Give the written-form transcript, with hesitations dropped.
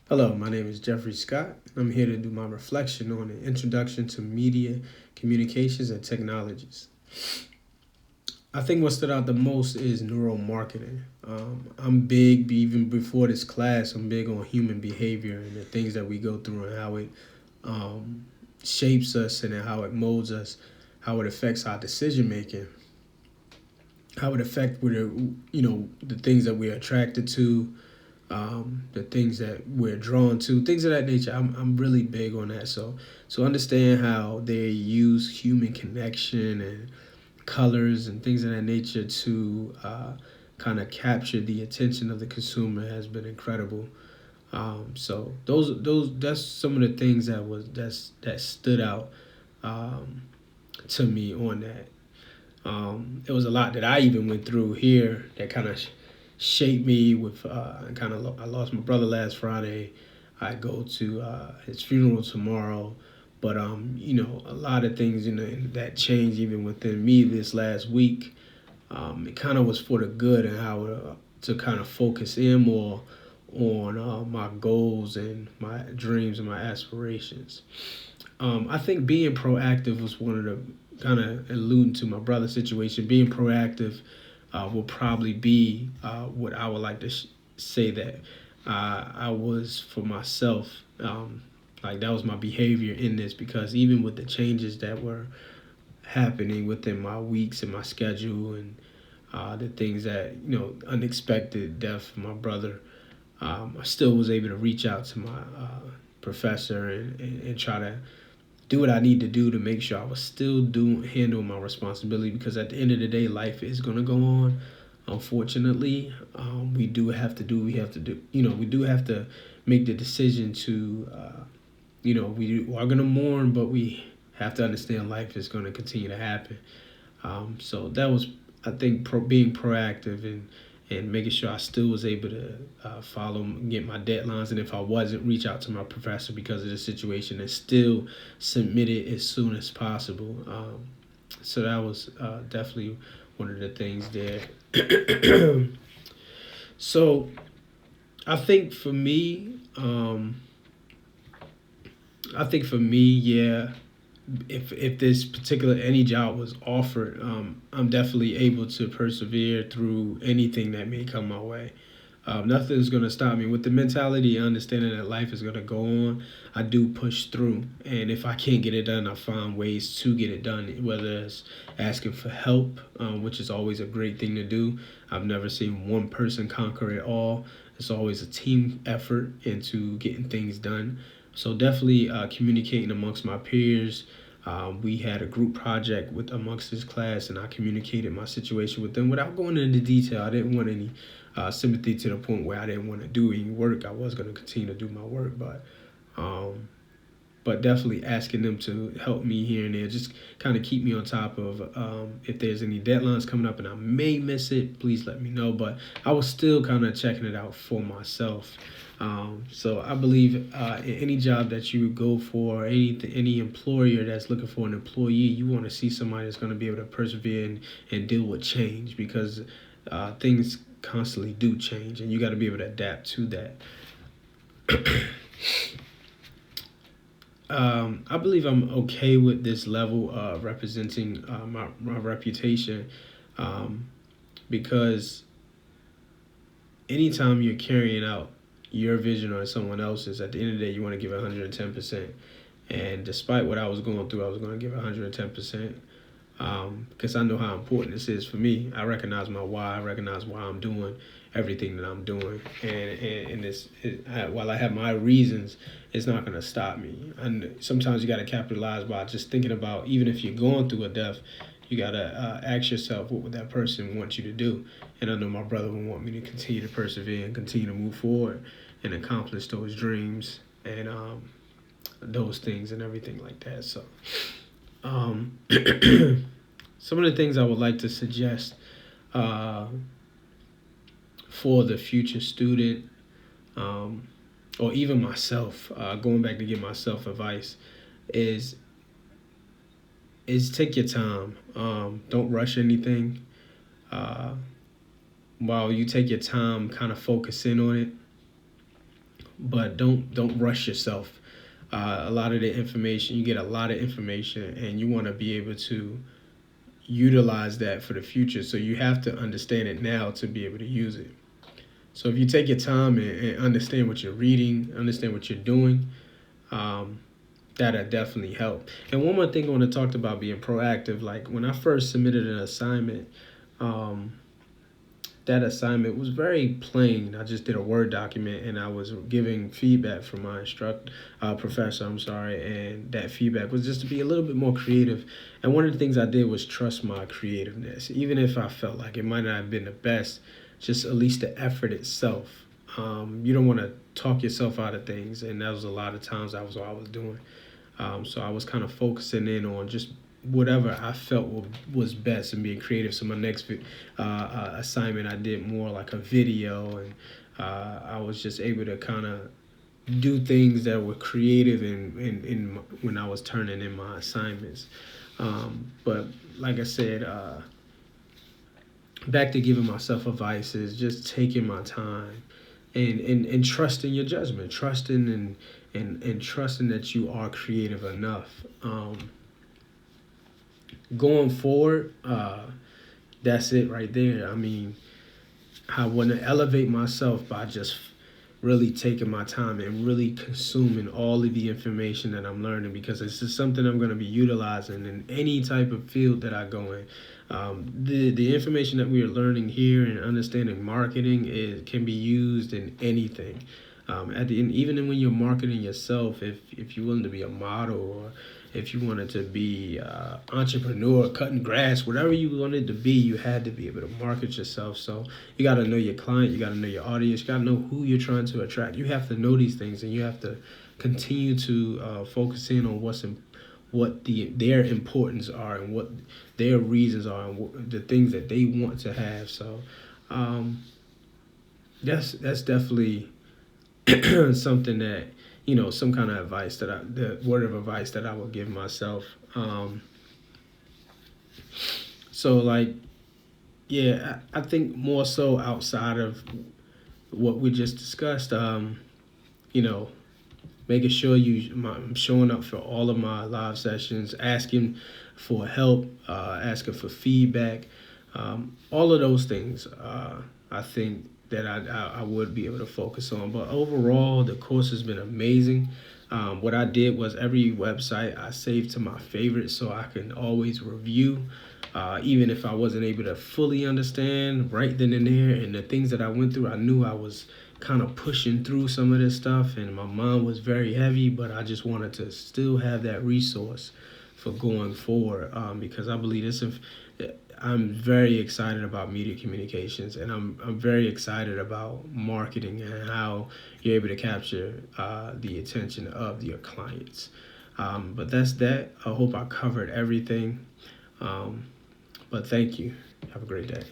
Hello, my name is Jeffrey Scott. I'm here to do my reflection on the introduction to media, communications, and technologies. I think what stood out the most is neuromarketing. I'm big, even before this class, I'm big on human behavior and the things that we go through and how it um, shapes us and how it molds us, how it affects our decision making, how it affects the things that we're attracted to, the things that we're drawn to, things of that nature. I'm really big on that. So understand how they use human connection and colors and things of that nature to kind of capture the attention of the consumer has been incredible. So those that's some of the things that stood out um, to me on that. It was a lot that I even went through here that kind of shaped me. With I lost my brother last Friday. I go to his funeral tomorrow, but a lot of things that changed even within me this last week. It kind of was for the good and how to kind of focus in more on my goals and my dreams and my aspirations. I think being proactive was one of the kind of alluding to my brother's situation. Being proactive will probably be what I would like to say that I was for myself. Like that was my behavior in this because even with the changes that were happening within my weeks and my schedule and the things that unexpected death of my brother, I still was able to reach out to my professor and try to do what I need to do to make sure I was still handle my responsibility because at the end of the day, life is gonna go on. Unfortunately, we do have to do we have to do we do have to make the decision to we are gonna mourn, but we have to understand life is gonna continue to happen. So that was, I think, being proactive and making sure I still was able to follow and get my deadlines, and if I wasn't, reach out to my professor because of the situation and still submit it as soon as possible. So that was definitely one of the things there. So I think for me, yeah, if this particular any job was offered, I'm definitely able to persevere through anything that may come my way. Nothing's gonna stop me with the mentality and understanding that life is gonna go on. I do push through, and if I can't get it done, I find ways to get it done. Whether it's asking for help, which is always a great thing to do. I've never seen one person conquer it all. It's always a team effort into getting things done. So definitely communicating amongst my peers. We had a group project with amongst this class, and I communicated my situation with them without going into detail. I didn't want any sympathy to the point where I didn't want to do any work. I was going to continue to do my work, um, but definitely asking them to help me here and there, just kind of keep me on top of if there's any deadlines coming up and I may miss it, please let me know. But I was still kind of checking it out for myself. So I believe in any job that you go for, any employer that's looking for an employee, you want to see somebody that's going to be able to persevere and deal with change because things constantly do change and you got to be able to adapt to that. I believe I'm okay with this level of representing my reputation um, because anytime you're carrying out your vision or someone else's, at the end of the day, you want to give 110%. And despite what I was going through, I was going to give 110% because I know how important this is for me. I recognize my why. I recognize why I'm doing everything that I'm doing, and while I have my reasons, it's not gonna stop me. And sometimes you gotta capitalize by just thinking about even if you're going through a death, you gotta ask yourself what would that person want you to do. And I know my brother would want me to continue to persevere and continue to move forward and accomplish those dreams and those things and everything like that. So. Um, some of the things I would like to suggest uh, for the future student, um, or even myself, going back to give myself advice, is take your time. Don't rush anything. Uh, while you take your time, kind of focus in on it. but don't rush yourself. A lot of the information, you get a lot of information, and you want to be able to utilize that for the future. So you have to understand it now to be able to use it. So if you take your time and understand what you're reading, understand what you're doing, um, that'll definitely help. And one more thing I want to talk about being proactive. Like when I first submitted an assignment, um, that assignment was very plain. I just did a Word document and I was giving feedback from my professor. I'm sorry, and that feedback was just to be a little bit more creative. And one of the things I did was trust my creativeness, even if I felt like it might not have been the best. Just at least the effort itself. You don't want to talk yourself out of things, and that was a lot of times that was what I was doing. So I was kind of focusing in on just whatever I felt was best and being creative. So my next assignment, I did more like a video, and I was just able to kind of do things that were creative in when I was turning in my assignments. But like I said, back to giving myself advice is just taking my time and trusting your judgment, trusting and trusting that you are creative enough. Going forward, that's it right there. I mean, I want to elevate myself by just really taking my time and really consuming all of the information that I'm learning, because this is something I'm going to be utilizing in any type of field that I go in. The information that we are learning here and understanding marketing can be used in anything. At the end, even when you're marketing yourself, if you're willing to be a model, or if you wanted to be entrepreneur, cutting grass, whatever you wanted to be, you had to be able to market yourself. So you got to know your client, you got to know your audience, you got to know who you're trying to attract. You have to know these things, and you have to continue to focus in on what their importance are, and what their reasons are, and the things that they want to have. So that's definitely something that, some kind of advice the word of advice that I would give myself. So like, yeah, I think more so outside of what we just discussed, you know, making sure I'm showing up for all of my live sessions, asking for help, asking for feedback, all of those things. I think that I would be able to focus on. But overall, the course has been amazing. What I did was every website I saved to my favorites so I can always review, even if I wasn't able to fully understand right then and there. And the things that I went through, I knew I was kind of pushing through some of this stuff, and my mind was very heavy, but I just wanted to still have that resource for going forward, because I believe I'm very excited about media communications, and I'm very excited about marketing and how you're able to capture the attention of your clients. But that's that. I hope I covered everything. But thank you. Have a great day.